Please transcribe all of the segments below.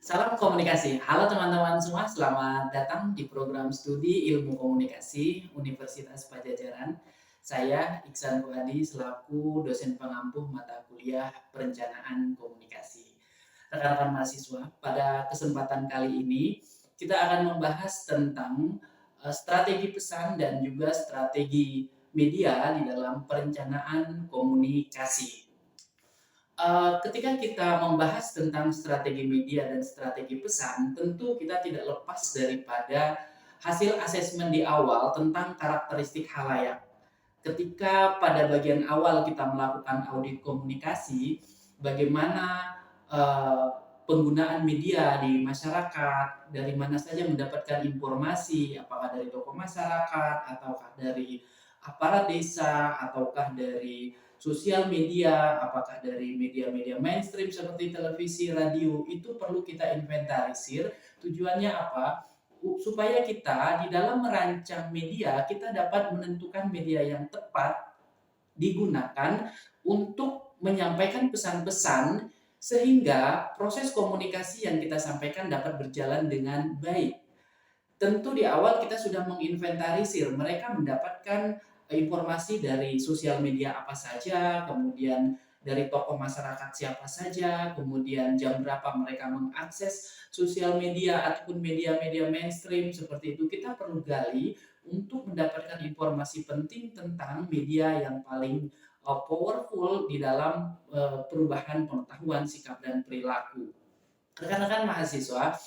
Salam komunikasi. Halo teman-teman semua, selamat datang di program studi Ilmu Komunikasi Universitas Pajajaran. Saya Iksan Fuadi selaku dosen pengampu mata kuliah Perencanaan Komunikasi. Rekan-rekan mahasiswa, pada kesempatan kali ini kita akan membahas tentang strategi pesan dan juga strategi media di dalam perencanaan komunikasi. Ketika kita membahas tentang strategi media dan strategi pesan, tentu kita tidak lepas daripada hasil asesmen di awal tentang karakteristik halayak. Ketika pada bagian awal kita melakukan audit komunikasi, bagaimana uh, penggunaan media di masyarakat, dari mana saja mendapatkan informasi, apakah dari tokoh masyarakat, ataukah dari aparat desa, ataukah dari sosial media, apakah dari media-media mainstream seperti televisi, radio, itu perlu kita inventarisir. Tujuannya apa? Supaya kita di dalam merancang media, kita dapat menentukan media yang tepat digunakan untuk menyampaikan pesan-pesan sehingga proses komunikasi yang kita sampaikan dapat berjalan dengan baik. Tentu di awal kita sudah menginventarisir, mereka mendapatkan informasi dari sosial media apa saja, kemudian dari tokoh masyarakat siapa saja, kemudian jam berapa mereka mengakses sosial media ataupun media-media mainstream seperti itu. Kita perlu gali untuk mendapatkan informasi penting tentang media yang paling powerful di dalam perubahan pengetahuan, sikap, dan perilaku. Rekan-rekan mahasiswa,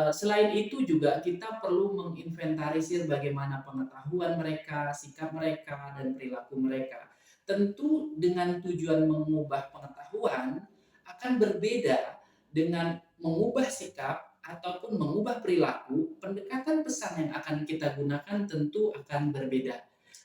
selain itu juga kita perlu menginventarisir bagaimana pengetahuan mereka, sikap mereka, dan perilaku mereka. Tentu dengan tujuan mengubah pengetahuan akan berbeda dengan mengubah sikap ataupun mengubah perilaku, pendekatan pesan yang akan kita gunakan tentu akan berbeda.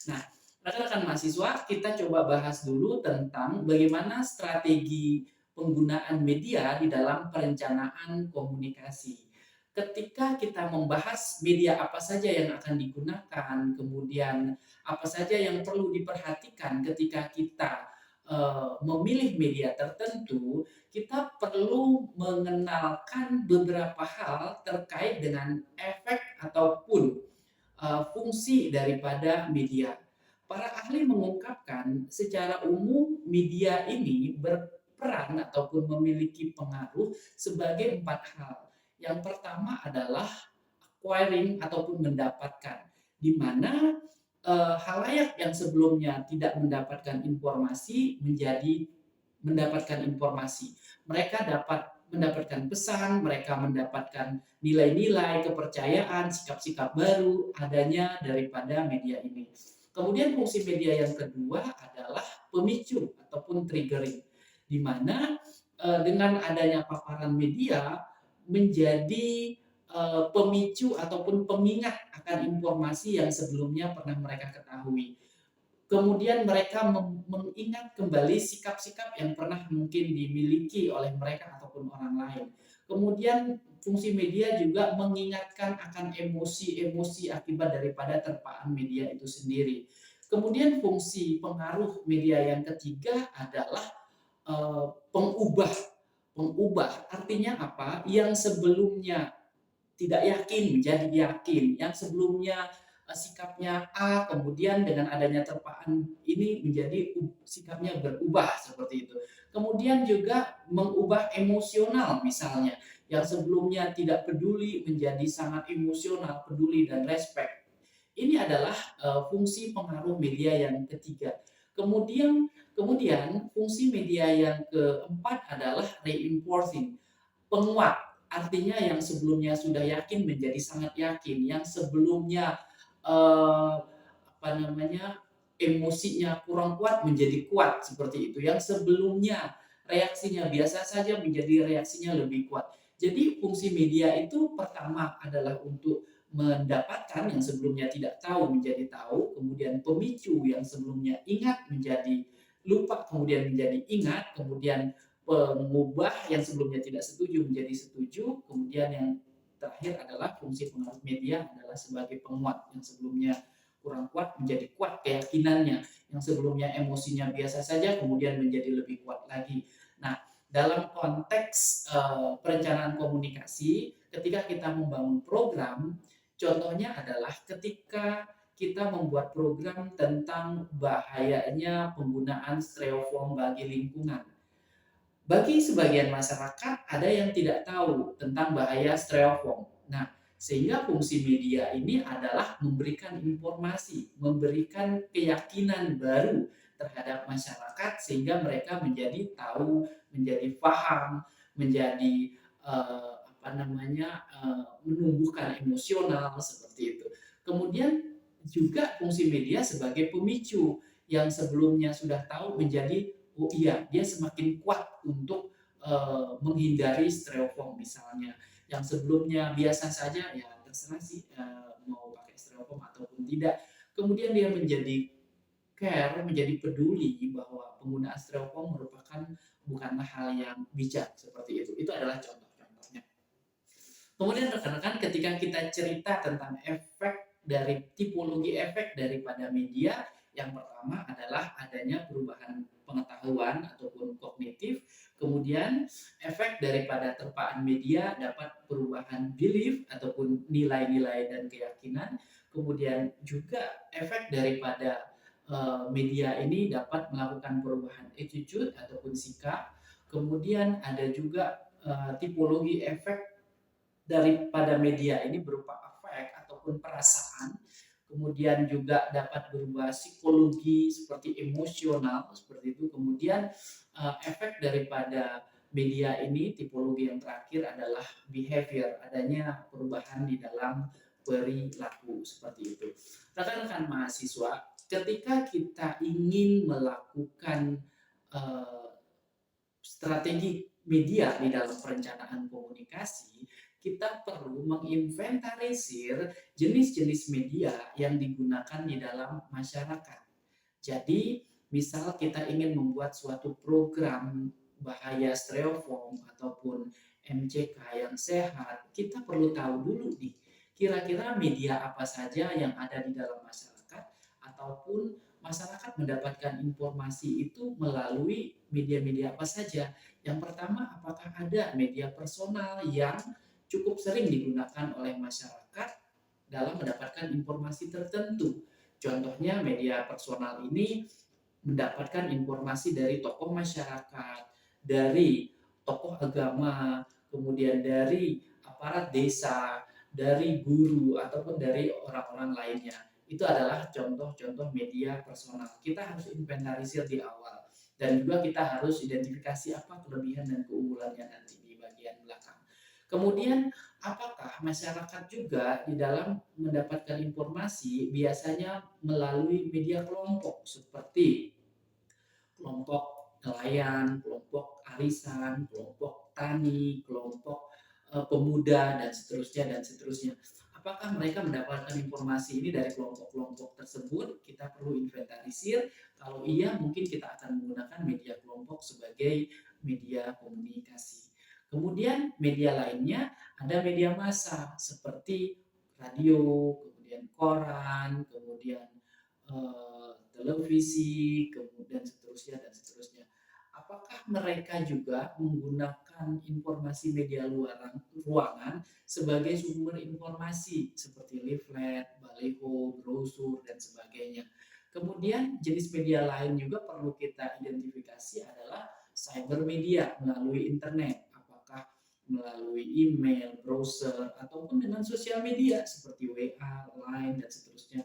Nah, rekan-rekan mahasiswa, kita coba bahas dulu tentang bagaimana strategi penggunaan media di dalam perencanaan komunikasi. Ketika kita membahas media apa saja yang akan digunakan, kemudian apa saja yang perlu diperhatikan ketika kita memilih media tertentu, kita perlu mengenalkan beberapa hal terkait dengan efek ataupun fungsi daripada media. Para ahli mengungkapkan secara umum media ini berperan ataupun memiliki pengaruh sebagai 4 hal. Yang pertama adalah acquiring ataupun mendapatkan, di mana halayak yang sebelumnya tidak mendapatkan informasi menjadi mendapatkan informasi. Mereka dapat mendapatkan pesan, mereka mendapatkan nilai-nilai, kepercayaan, sikap-sikap baru adanya daripada media ini. Kemudian fungsi media yang kedua adalah pemicu ataupun triggering, di mana dengan adanya paparan media menjadi pemicu ataupun pengingat akan informasi yang sebelumnya pernah mereka ketahui. Kemudian mereka mengingat kembali sikap-sikap yang pernah mungkin dimiliki oleh mereka ataupun orang lain. Kemudian fungsi media juga mengingatkan akan emosi-emosi akibat daripada terpaan media itu sendiri. Kemudian fungsi pengaruh media yang ketiga adalah pengubah. Pengubah artinya apa? Yang sebelumnya tidak yakin menjadi yakin, yang sebelumnya sikapnya A, kemudian dengan adanya terpaan ini menjadi sikapnya berubah seperti itu. Kemudian juga mengubah emosional misalnya, yang sebelumnya tidak peduli menjadi sangat emosional, peduli dan respect. Ini adalah fungsi pengaruh media yang ketiga. Kemudian kemudian fungsi media yang keempat adalah reinforcing, penguat. Artinya yang sebelumnya sudah yakin menjadi sangat yakin, yang sebelumnya apa namanya emosinya kurang kuat menjadi kuat seperti itu, yang sebelumnya reaksinya biasa saja menjadi reaksinya lebih kuat. Jadi fungsi media itu pertama adalah untuk mendapatkan yang sebelumnya tidak tahu menjadi tahu, kemudian pemicu yang sebelumnya ingat menjadi lupa, kemudian menjadi ingat, kemudian pengubah yang sebelumnya tidak setuju menjadi setuju, kemudian yang terakhir adalah fungsi pengaruh media adalah sebagai penguat, yang sebelumnya kurang kuat menjadi kuat keyakinannya, yang sebelumnya emosinya biasa saja kemudian menjadi lebih kuat lagi. Nah, Dalam konteks perencanaan komunikasi, ketika kita membangun program, contohnya adalah ketika kita membuat program tentang bahayanya penggunaan styrofoam bagi lingkungan. Bagi sebagian masyarakat ada yang tidak tahu tentang bahaya styrofoam. Nah, sehingga fungsi media ini adalah memberikan informasi, memberikan keyakinan baru terhadap masyarakat sehingga mereka menjadi tahu, menjadi paham, menjadi menumbuhkan emosional seperti itu. Kemudian juga fungsi media sebagai pemicu yang sebelumnya sudah tahu menjadi oh iya, dia semakin kuat untuk menghindari styrofoam misalnya. Yang sebelumnya biasa saja, ya terserah sih mau pakai styrofoam ataupun tidak. Kemudian dia menjadi care, menjadi peduli bahwa penggunaan styrofoam merupakan bukanlah hal yang bijak seperti itu. Itu adalah contoh-contohnya. Kemudian rekan-rekan ketika kita cerita tentang efek dari tipologi efek daripada media, yang pertama adalah adanya perubahan pengetahuan ataupun kognitif, kemudian efek daripada terpaan media dapat perubahan belief ataupun nilai-nilai dan keyakinan, kemudian juga efek daripada media ini dapat melakukan perubahan attitude ataupun sikap, kemudian ada juga tipologi efek daripada media ini berupa afek ataupun perasaan, kemudian juga dapat berubah psikologi seperti emosional seperti itu. Kemudian efek daripada media ini tipologi yang terakhir adalah behavior, adanya perubahan di dalam perilaku seperti itu. Rekan-rekan mahasiswa, ketika kita ingin melakukan eh, strategi media di dalam perencanaan komunikasi, kita perlu menginventarisir jenis-jenis media yang digunakan di dalam masyarakat. Jadi, misal kita ingin membuat suatu program bahaya styrofoam ataupun MCK yang sehat, kita perlu tahu dulu nih, kira-kira media apa saja yang ada di dalam masyarakat ataupun masyarakat mendapatkan informasi itu melalui media-media apa saja. Yang pertama, apakah ada media personal yang cukup sering digunakan oleh masyarakat dalam mendapatkan informasi tertentu. Contohnya media personal ini mendapatkan informasi dari tokoh masyarakat, dari tokoh agama, kemudian dari aparat desa, dari guru ataupun dari orang-orang lainnya. Itu adalah contoh-contoh media personal. Kita harus inventarisir di awal dan juga kita harus identifikasi apa kelebihan dan keunggulannya nanti di bagian belakang. Kemudian apakah masyarakat juga di dalam mendapatkan informasi biasanya melalui media kelompok seperti kelompok nelayan, kelompok arisan, kelompok tani, kelompok pemuda dan seterusnya dan seterusnya. Apakah mereka mendapatkan informasi ini dari kelompok-kelompok tersebut? Kita perlu inventarisir. Kalau iya, mungkin kita akan menggunakan media kelompok sebagai media komunikasi. Kemudian media lainnya ada media massa seperti radio, kemudian koran, kemudian televisi, kemudian seterusnya dan seterusnya. Apakah mereka juga menggunakan informasi media ruangan sebagai sumber informasi seperti leaflet, baliho, brosur dan sebagainya. Kemudian jenis media lain juga perlu kita identifikasi adalah cyber media melalui internet. Apakah melalui email, browser, ataupun dengan sosial media seperti WA, Line, dan seterusnya,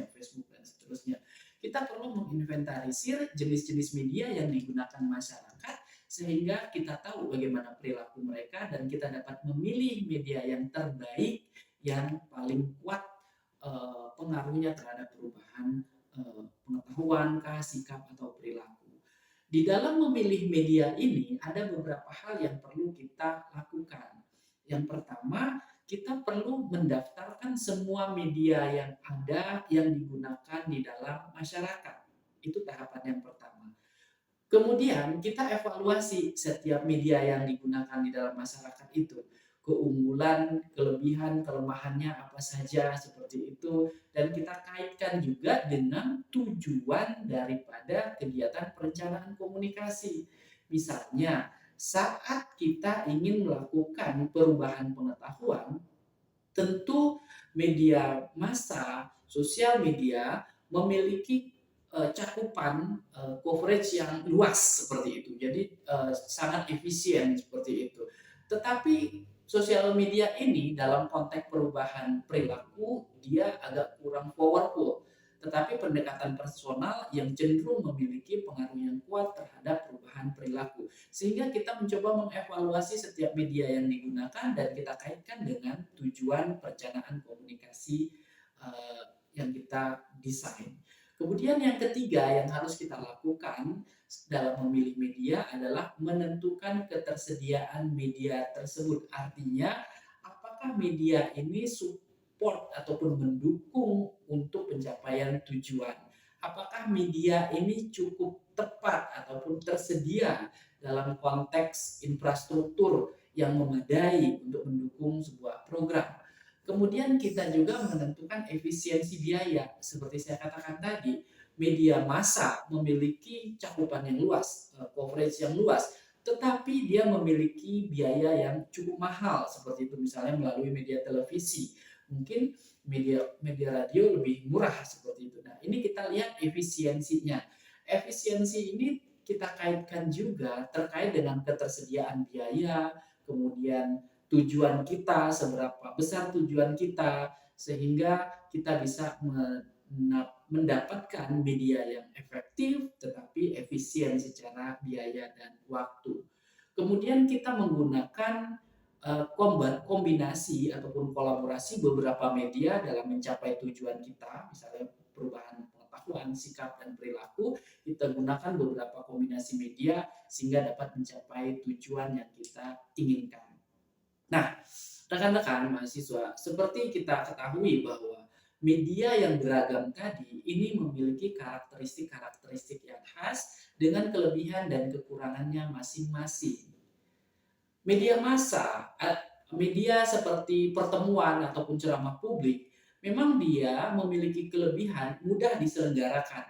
Facebook, dan seterusnya. Kita perlu menginventarisir jenis-jenis media yang digunakan masyarakat sehingga kita tahu bagaimana perilaku mereka dan kita dapat memilih media yang terbaik yang paling kuat pengaruhnya terhadap perubahan pengetahuan, sikap atau perilaku. Di dalam memilih media ini ada beberapa hal yang perlu kita lakukan. Yang pertama, kita perlu mendaftarkan semua media yang ada yang digunakan di dalam masyarakat. Itu tahapan yang pertama. Kemudian kita evaluasi setiap media yang digunakan di dalam masyarakat itu. Keunggulan, kelebihan, kelemahannya apa saja seperti itu. Dan kita kaitkan juga dengan tujuan daripada kegiatan perencanaan komunikasi. Misalnya saat kita ingin melakukan perubahan pengetahuan, tentu media massa, sosial media memiliki cakupan coverage yang luas seperti itu. Jadi sangat efisien seperti itu. Tetapi sosial media ini dalam konteks perubahan perilaku dia agak kurang powerful. Tetapi pendekatan personal yang cenderung memiliki pengaruh yang kuat terhadap perubahan perilaku. Sehingga kita mencoba mengevaluasi setiap media yang digunakan dan kita kaitkan dengan tujuan perencanaan komunikasi yang kita desain. Kemudian yang ketiga yang harus kita lakukan dalam memilih media adalah menentukan ketersediaan media tersebut. Artinya, apakah media ini support ataupun mendukung untuk pencapaian tujuan? Apakah media ini cukup tepat ataupun tersedia dalam konteks infrastruktur yang memadai untuk mendukung sebuah program? Kemudian kita juga menentukan efisiensi biaya. Seperti saya katakan tadi, media massa memiliki cakupan yang luas, coverage yang luas, tetapi dia memiliki biaya yang cukup mahal, seperti itu misalnya melalui media televisi. Mungkin media radio lebih murah seperti itu. Nah, ini kita lihat efisiensinya. Efisiensi ini kita kaitkan juga terkait dengan ketersediaan biaya, kemudian tujuan kita, seberapa besar tujuan kita, sehingga kita bisa mendapatkan media yang efektif tetapi efisien secara biaya dan waktu. Kemudian kita menggunakan kombinasi ataupun kolaborasi beberapa media dalam mencapai tujuan kita, misalnya perubahan pengetahuan, sikap, dan perilaku. Kita gunakan beberapa kombinasi media sehingga dapat mencapai tujuan yang kita inginkan. Nah, rekan-rekan mahasiswa, seperti kita ketahui bahwa media yang beragam tadi ini memiliki karakteristik-karakteristik yang khas dengan kelebihan dan kekurangannya masing-masing. Media massa, media seperti pertemuan ataupun ceramah publik, memang dia memiliki kelebihan mudah diselenggarakan,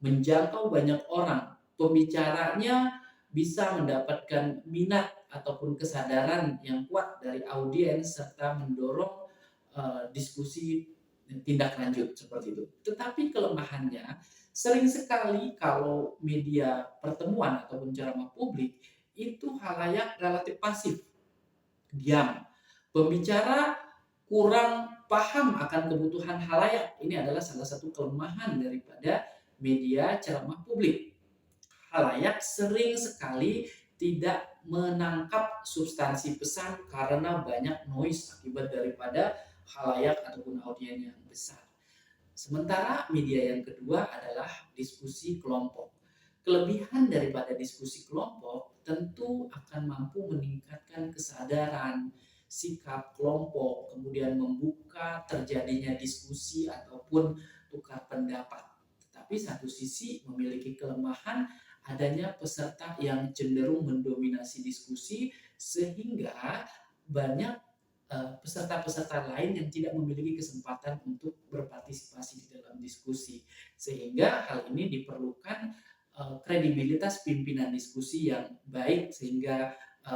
menjangkau banyak orang, pembicaranya bisa mendapatkan minat ataupun kesadaran yang kuat dari audiens serta mendorong diskusi tindak lanjut seperti itu. Tetapi kelemahannya sering sekali kalau media pertemuan ataupun ceramah publik itu halayak relatif pasif, diam. Pembicara kurang paham akan kebutuhan halayak. Ini adalah salah satu kelemahan daripada media ceramah publik. Halayak sering sekali tidak menangkap substansi pesan karena banyak noise akibat daripada halayak ataupun audiens yang besar. Sementara media yang kedua adalah diskusi kelompok. Kelebihan daripada diskusi kelompok tentu akan mampu meningkatkan kesadaran, sikap kelompok, kemudian membuka terjadinya diskusi ataupun tukar pendapat. Tetapi satu sisi memiliki kelemahan adanya peserta yang cenderung mendominasi diskusi sehingga banyak peserta-peserta lain yang tidak memiliki kesempatan untuk berpartisipasi di dalam diskusi. Sehingga hal ini diperlukan kredibilitas pimpinan diskusi yang baik sehingga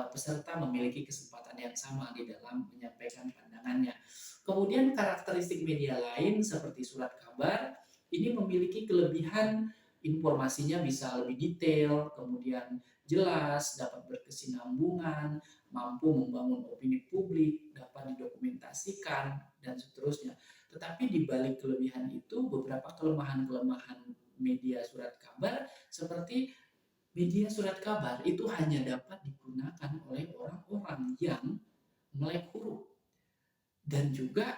peserta memiliki kesempatan yang sama di dalam menyampaikan pandangannya. Kemudian karakteristik media lain seperti surat kabar ini memiliki kelebihan informasinya bisa lebih detail, kemudian jelas, dapat berkesinambungan, mampu membangun opini publik, dapat didokumentasikan, dan seterusnya. Tetapi di balik kelebihan itu, beberapa kelemahan-kelemahan media surat kabar seperti media surat kabar itu hanya dapat digunakan oleh orang-orang yang melek huruf. Dan juga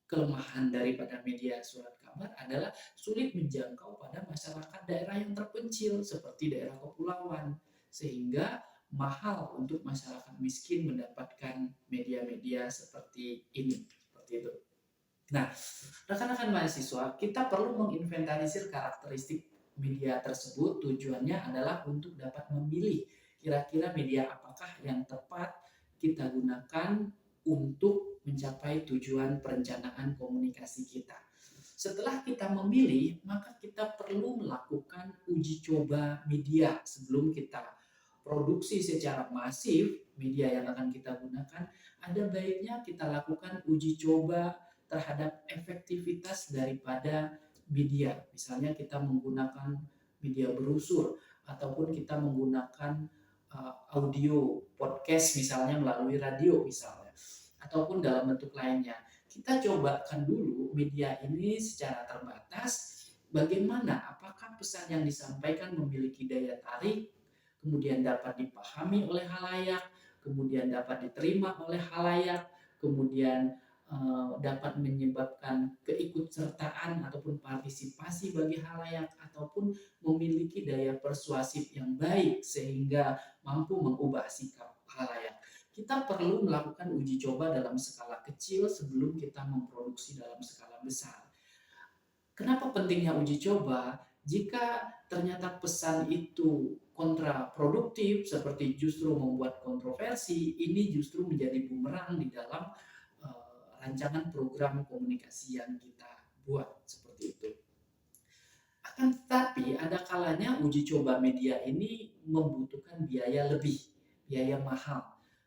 kelemahan daripada media surat kabar adalah sulit menjangkau pada masyarakat daerah yang terpencil seperti daerah kepulauan, sehingga mahal untuk masyarakat miskin mendapatkan media-media seperti ini, seperti itu. Nah, rekan-rekan mahasiswa, kita perlu menginventarisir karakteristik media tersebut. Tujuannya adalah untuk dapat memilih kira-kira media apakah yang tepat kita gunakan untuk mencapai tujuan perencanaan komunikasi kita. Setelah kita memilih, maka kita perlu melakukan uji coba media sebelum kita produksi secara masif media yang akan kita gunakan, ada baiknya kita lakukan uji coba terhadap efektivitas daripada media. Misalnya kita menggunakan media brosur ataupun kita menggunakan audio podcast misalnya melalui radio misalnya ataupun dalam bentuk lainnya. Kita cobakan dulu media ini secara terbatas, bagaimana apakah pesan yang disampaikan memiliki daya tarik, kemudian dapat dipahami oleh khalayak, kemudian dapat diterima oleh khalayak, kemudian dapat menyebabkan keikutsertaan ataupun partisipasi bagi khalayak ataupun memiliki daya persuasif yang baik sehingga mampu mengubah sikap khalayak. Kita perlu melakukan uji coba dalam skala kecil sebelum kita memproduksi dalam skala besar. Kenapa pentingnya uji coba? Jika ternyata pesan itu kontraproduktif seperti justru membuat kontroversi, ini justru menjadi bumerang di dalam rancangan program komunikasi yang kita buat seperti itu. Akan tetapi ada kalanya uji coba media ini membutuhkan biaya lebih, biaya mahal.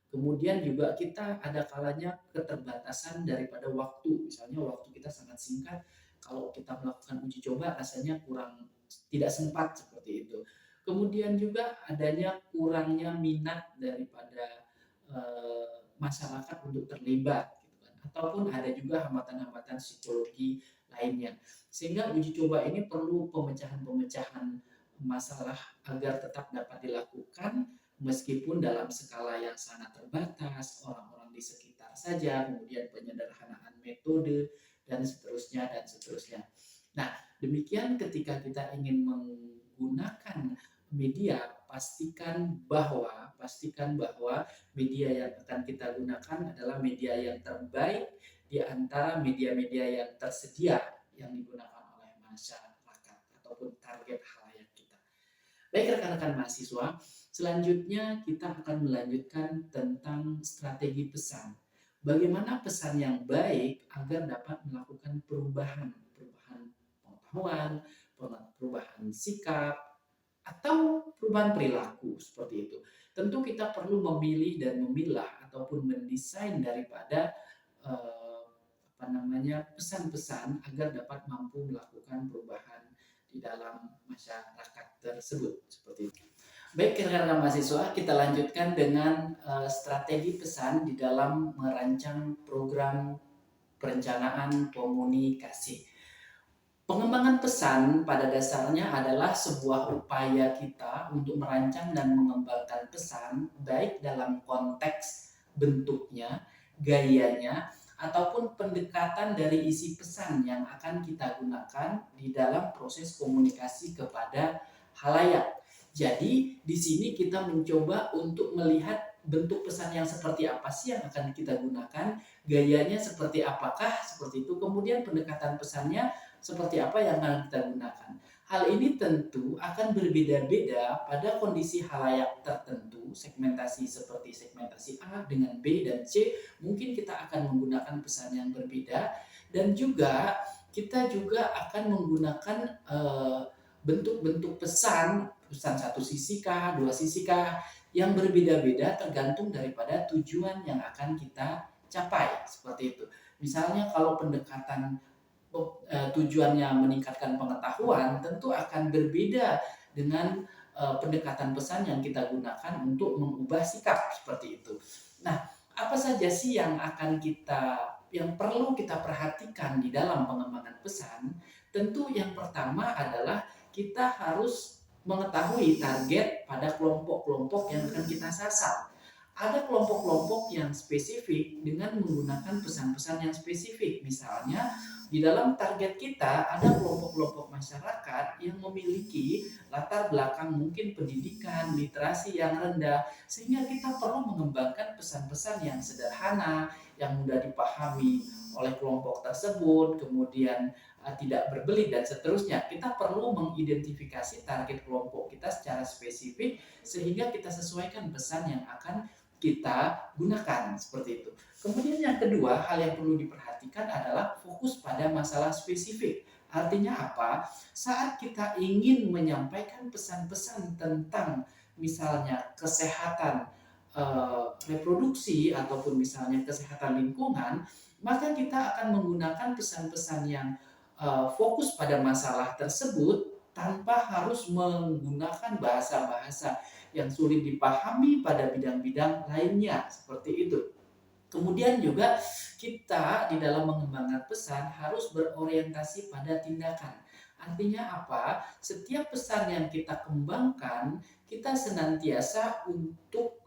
Kemudian juga kita ada kalanya keterbatasan daripada waktu, misalnya waktu kita sangat singkat, kalau kita melakukan uji coba rasanya kurang tidak sempat seperti itu. Kemudian juga adanya kurangnya minat daripada masyarakat untuk terlibat, gitu kan. Ataupun ada juga hambatan-hambatan psikologi lainnya. Sehingga uji coba ini perlu pemecahan-pemecahan masalah agar tetap dapat dilakukan meskipun dalam skala yang sangat terbatas, orang-orang di sekitar saja, kemudian penyederhanaan metode, dan seterusnya, dan seterusnya. Nah, demikian ketika kita ingin menggunakan media, pastikan bahwa media yang akan kita gunakan adalah media yang terbaik di antara media-media yang tersedia yang digunakan oleh masyarakat ataupun target khalayak kita. Baik rekan-rekan mahasiswa, selanjutnya kita akan melanjutkan tentang strategi pesan. Bagaimana pesan yang baik agar dapat melakukan perubahan pengetahuan, perubahan sikap, atau perubahan perilaku seperti itu. Tentu kita perlu memilih dan memilah ataupun mendesain daripada pesan-pesan agar dapat mampu melakukan perubahan di dalam masyarakat tersebut seperti itu. Baik rekan-rekan mahasiswa, kita lanjutkan dengan strategi pesan di dalam merancang program perencanaan komunikasi. Pengembangan pesan pada dasarnya adalah sebuah upaya kita untuk merancang dan mengembangkan pesan baik dalam konteks bentuknya, gayanya, ataupun pendekatan dari isi pesan yang akan kita gunakan di dalam proses komunikasi kepada khalayak. Jadi di sini kita mencoba untuk melihat bentuk pesan yang seperti apa sih yang akan kita gunakan, gayanya seperti apakah, seperti itu, kemudian pendekatan pesannya seperti apa yang akan kita gunakan. Hal ini tentu akan berbeda-beda pada kondisi khalayak tertentu, segmentasi seperti segmentasi A dengan B dan C, mungkin kita akan menggunakan pesan yang berbeda, dan juga kita juga akan menggunakan bentuk-bentuk pesan satu sisi kah, dua sisi kah, yang berbeda-beda tergantung daripada tujuan yang akan kita capai, seperti itu. Misalnya kalau pendekatan tujuannya meningkatkan pengetahuan, tentu akan berbeda dengan pendekatan pesan yang kita gunakan untuk mengubah sikap seperti itu. Nah, apa saja sih yang perlu kita perhatikan di dalam pengembangan pesan? Tentu yang pertama adalah kita harus mengetahui target pada kelompok-kelompok yang akan kita sasar. Ada kelompok-kelompok yang spesifik dengan menggunakan pesan-pesan yang spesifik. Misalnya, di dalam target kita ada kelompok-kelompok masyarakat yang memiliki latar belakang mungkin pendidikan, literasi yang rendah, sehingga kita perlu mengembangkan pesan-pesan yang sederhana, yang mudah dipahami oleh kelompok tersebut, kemudian tidak berbelit dan seterusnya. Kita perlu mengidentifikasi target kelompok kita secara spesifik sehingga kita sesuaikan pesan yang akan kita gunakan seperti itu. Kemudian yang kedua, hal yang perlu diperhatikan adalah fokus pada masalah spesifik. Artinya apa? Saat kita ingin menyampaikan pesan-pesan tentang misalnya kesehatan reproduksi ataupun misalnya kesehatan lingkungan, maka kita akan menggunakan pesan-pesan yang fokus pada masalah tersebut tanpa harus menggunakan bahasa-bahasa yang sulit dipahami pada bidang-bidang lainnya, seperti itu. Kemudian juga kita di dalam mengembangkan pesan harus berorientasi pada tindakan. Artinya apa? Setiap pesan yang kita kembangkan, kita senantiasa untuk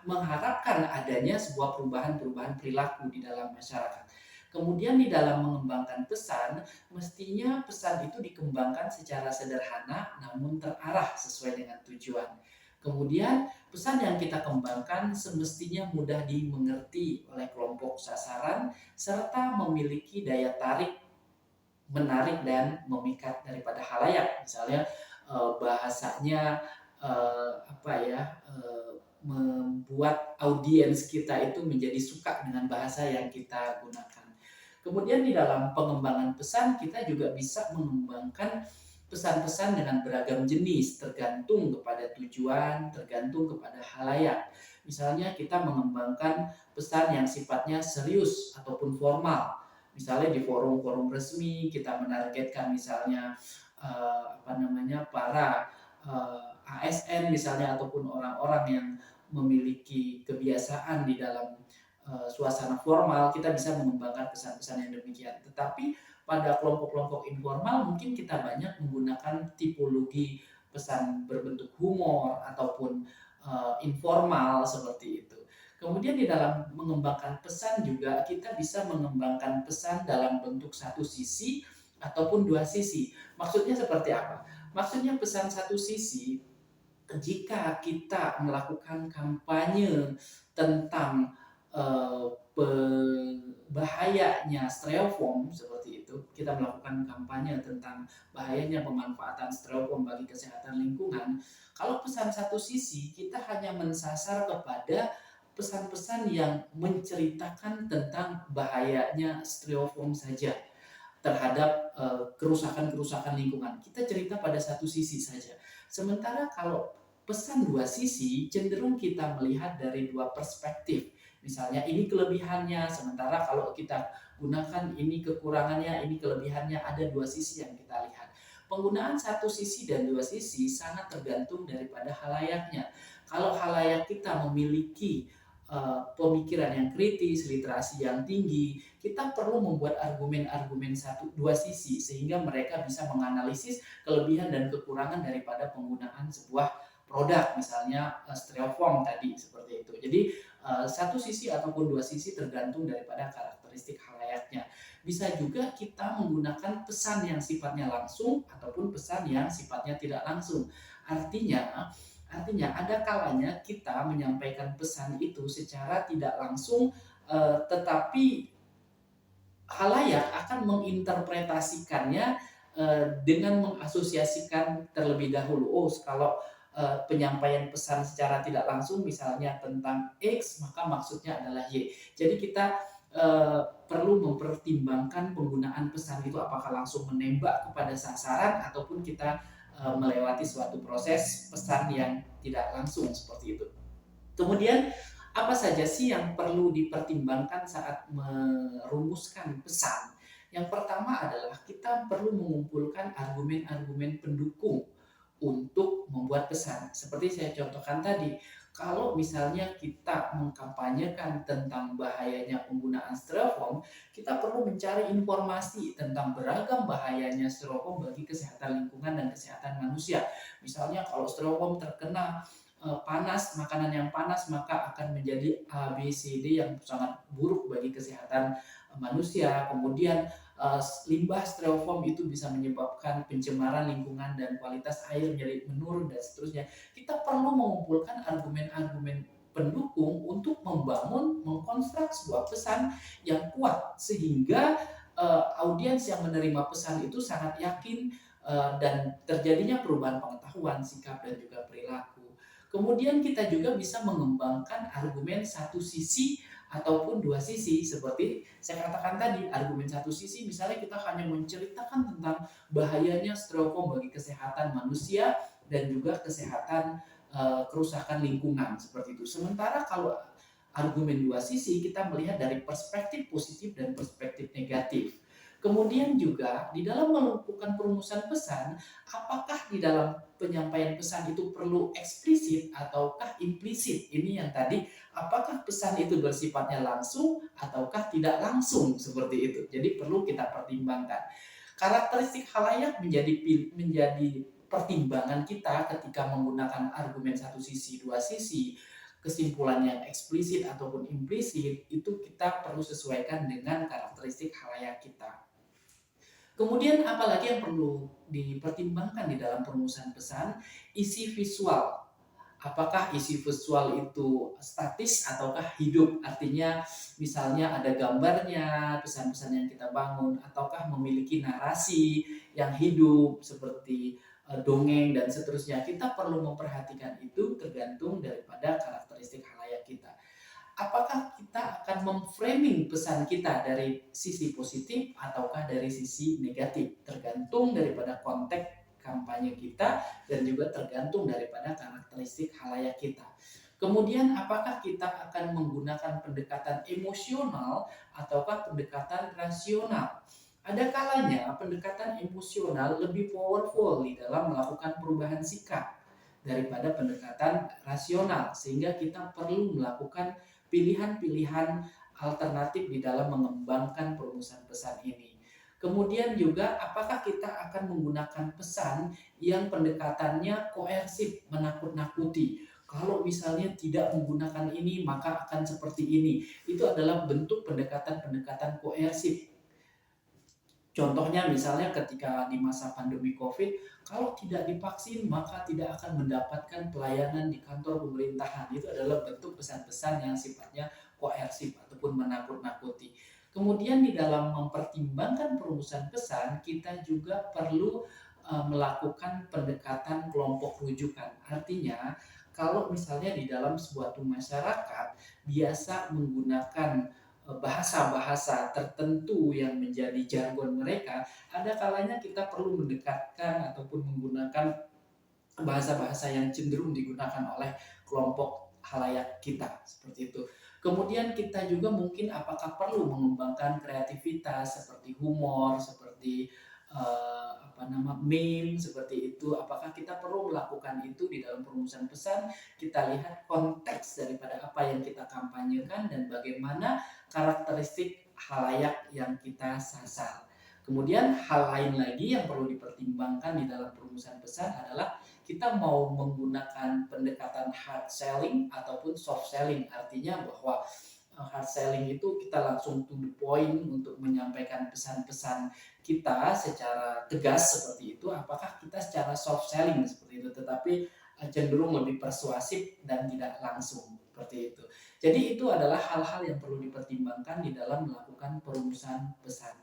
mengharapkan adanya sebuah perubahan-perubahan perilaku di dalam masyarakat. Kemudian di dalam mengembangkan pesan, mestinya pesan itu dikembangkan secara sederhana namun terarah sesuai dengan tujuan. Kemudian pesan yang kita kembangkan semestinya mudah dimengerti oleh kelompok sasaran serta memiliki daya tarik, menarik dan memikat daripada halayak. Misalnya bahasanya membuat audiens kita itu menjadi suka dengan bahasa yang kita gunakan. Kemudian di dalam pengembangan pesan kita juga bisa mengembangkan pesan-pesan dengan beragam jenis, tergantung kepada tujuan, tergantung kepada halayak. Misalnya kita mengembangkan pesan yang sifatnya serius ataupun formal. Misalnya di forum-forum resmi kita menargetkan misalnya para ASN misalnya ataupun orang-orang yang memiliki kebiasaan di dalam suasana formal, kita bisa mengembangkan pesan-pesan yang demikian. Tetapi pada kelompok-kelompok informal mungkin kita banyak menggunakan tipologi pesan berbentuk humor ataupun informal seperti itu. Kemudian di dalam mengembangkan pesan juga kita bisa mengembangkan pesan dalam bentuk satu sisi ataupun dua sisi. Maksudnya seperti apa? Maksudnya pesan satu sisi, jika kita melakukan kampanye tentang bahayanya styrofoam seperti itu, kita melakukan kampanye tentang bahayanya pemanfaatan styrofoam bagi kesehatan lingkungan. Kalau pesan satu sisi, kita hanya mensasar kepada pesan-pesan yang menceritakan tentang bahayanya styrofoam saja terhadap kerusakan-kerusakan lingkungan. Kita cerita pada satu sisi saja. Sementara kalau pesan dua sisi, cenderung kita melihat dari dua perspektif. Misalnya ini kelebihannya, sementara kalau kita gunakan ini kekurangannya, ini kelebihannya, ada dua sisi yang kita lihat. Penggunaan satu sisi dan dua sisi sangat tergantung daripada halayaknya. Kalau halayak kita memiliki pemikiran yang kritis, literasi yang tinggi, kita perlu membuat argumen-argumen dua sisi sehingga mereka bisa menganalisis kelebihan dan kekurangan daripada penggunaan sebuah produk, misalnya styrofoam tadi seperti itu. Jadi satu sisi ataupun dua sisi tergantung daripada karakteristik halayaknya. Bisa juga kita menggunakan pesan yang sifatnya langsung ataupun pesan yang sifatnya tidak langsung. Artinya ada kalanya kita menyampaikan pesan itu secara tidak langsung, tetapi halayak akan menginterpretasikannya dengan mengasosiasikan terlebih dahulu. Oh, kalau penyampaian pesan secara tidak langsung misalnya tentang X, maka maksudnya adalah Y. Jadi kita perlu mempertimbangkan penggunaan pesan itu apakah langsung menembak kepada sasaran ataupun kita melewati suatu proses pesan yang tidak langsung seperti itu. Kemudian apa saja sih yang perlu dipertimbangkan saat merumuskan pesan? Yang pertama adalah kita perlu mengumpulkan argumen-argumen pendukung untuk membuat pesan. Seperti saya contohkan tadi, kalau misalnya kita mengkampanyekan tentang bahayanya penggunaan styrofoam, kita perlu mencari informasi tentang beragam bahayanya styrofoam bagi kesehatan lingkungan dan kesehatan manusia. Misalnya kalau styrofoam terkena panas, makanan yang panas, maka akan menjadi ABCD yang sangat buruk bagi kesehatan manusia. Kemudian limbah styrofoam itu bisa menyebabkan pencemaran lingkungan dan kualitas air menjadi menurun dan seterusnya. Kita perlu mengumpulkan argumen-argumen pendukung untuk mengkonstruk sebuah pesan yang kuat sehingga audiens yang menerima pesan itu sangat yakin dan terjadinya perubahan pengetahuan, sikap dan juga perilaku. Kemudian kita juga bisa mengembangkan argumen satu sisi ataupun dua sisi. Seperti saya katakan tadi, argumen satu sisi misalnya kita hanya menceritakan tentang bahayanya styrofoam bagi kesehatan manusia, dan juga kesehatan kerusakan lingkungan seperti itu. Sementara kalau argumen dua sisi kita melihat dari perspektif positif dan perspektif negatif. Kemudian juga di dalam melakukan perumusan pesan, apakah di dalam penyampaian pesan itu perlu eksplisit ataukah implisit? Ini yang tadi, apakah pesan itu bersifatnya langsung ataukah tidak langsung seperti itu. Jadi perlu kita pertimbangkan. Karakteristik khalayak menjadi pertimbangan kita ketika menggunakan argumen satu sisi, dua sisi, kesimpulan yang eksplisit ataupun implisit, itu kita perlu sesuaikan dengan karakteristik khalayak kita. Kemudian apalagi yang perlu dipertimbangkan di dalam perumusan pesan, isi visual. Apakah isi visual itu statis ataukah hidup? Artinya misalnya ada gambarnya, pesan-pesan yang kita bangun, ataukah memiliki narasi yang hidup seperti dongeng dan seterusnya. Kita perlu memperhatikan itu tergantung daripada karakteristik khalayak kita. Apakah kita akan memframing pesan kita dari sisi positif ataukah dari sisi negatif, tergantung daripada konteks kampanye kita dan juga tergantung daripada karakteristik khalayak kita. Kemudian apakah kita akan menggunakan pendekatan emosional ataukah pendekatan rasional? Ada kalanya pendekatan emosional lebih powerful di dalam melakukan perubahan sikap daripada pendekatan rasional, sehingga kita perlu melakukan pilihan-pilihan alternatif di dalam mengembangkan perumusan pesan ini. Kemudian juga apakah kita akan menggunakan pesan yang pendekatannya koersif, menakut-nakuti. Kalau misalnya tidak menggunakan ini maka akan seperti ini. Itu adalah bentuk pendekatan-pendekatan koersif. Contohnya misalnya ketika di masa pandemi COVID, kalau tidak divaksin maka tidak akan mendapatkan pelayanan di kantor pemerintahan. Itu adalah bentuk pesan-pesan yang sifatnya koersif ataupun menakut-nakuti. Kemudian di dalam mempertimbangkan perumusan pesan, kita juga perlu melakukan pendekatan kelompok rujukan. Artinya, kalau misalnya di dalam suatu masyarakat biasa menggunakan bahasa-bahasa tertentu yang menjadi jargon mereka, ada kalanya kita perlu mendekatkan ataupun menggunakan bahasa-bahasa yang cenderung digunakan oleh kelompok halayak kita, seperti itu. Kemudian kita juga mungkin apakah perlu mengembangkan kreativitas seperti humor, seperti meme seperti itu. Apakah kita perlu melakukan itu di dalam perumusan pesan? Kita lihat konteks daripada apa yang kita kampanyekan dan bagaimana karakteristik halayak yang kita sasar. Kemudian hal lain lagi yang perlu dipertimbangkan di dalam perumusan pesan adalah kita mau menggunakan pendekatan hard selling ataupun soft selling. Artinya bahwa hard selling itu kita langsung to the point untuk menyampaikan pesan-pesan kita secara tegas seperti itu. Apakah kita secara soft selling seperti itu, tetapi cenderung lebih persuasif dan tidak langsung seperti itu. Jadi itu adalah hal-hal yang perlu dipertimbangkan di dalam melakukan perumusan pesan.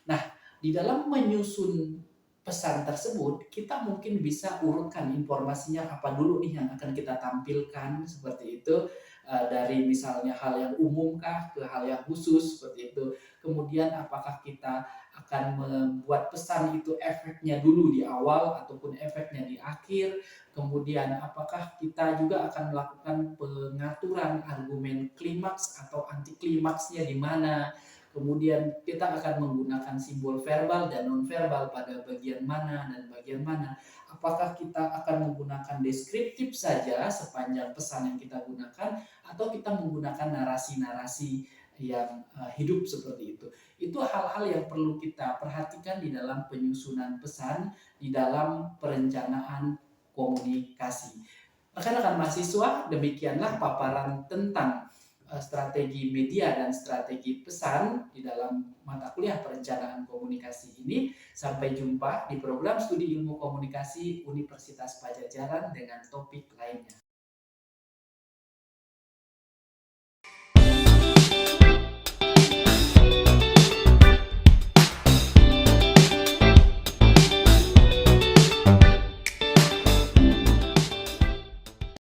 Nah, di dalam menyusun pesan tersebut, kita mungkin bisa urutkan informasinya apa dulu nih yang akan kita tampilkan seperti itu. Dari misalnya hal yang umumkah ke hal yang khusus seperti itu. Kemudian apakah kita akan membuat pesan itu efeknya dulu di awal ataupun efeknya di akhir. Kemudian apakah kita juga akan melakukan pengaturan argumen klimaks atau anti klimaksnya di mana. Kemudian kita akan menggunakan simbol verbal dan non-verbal pada bagian mana dan bagian mana. Apakah kita akan menggunakan deskriptif saja sepanjang pesan yang kita gunakan atau kita menggunakan narasi-narasi yang hidup seperti itu. Itu hal-hal yang perlu kita perhatikan di dalam penyusunan pesan, di dalam perencanaan komunikasi. Rekan-rekan mahasiswa, demikianlah paparan tentang strategi media dan strategi pesan di dalam mata kuliah perencanaan komunikasi ini. Sampai jumpa di program studi ilmu komunikasi Universitas Padjadjaran dengan topik lainnya.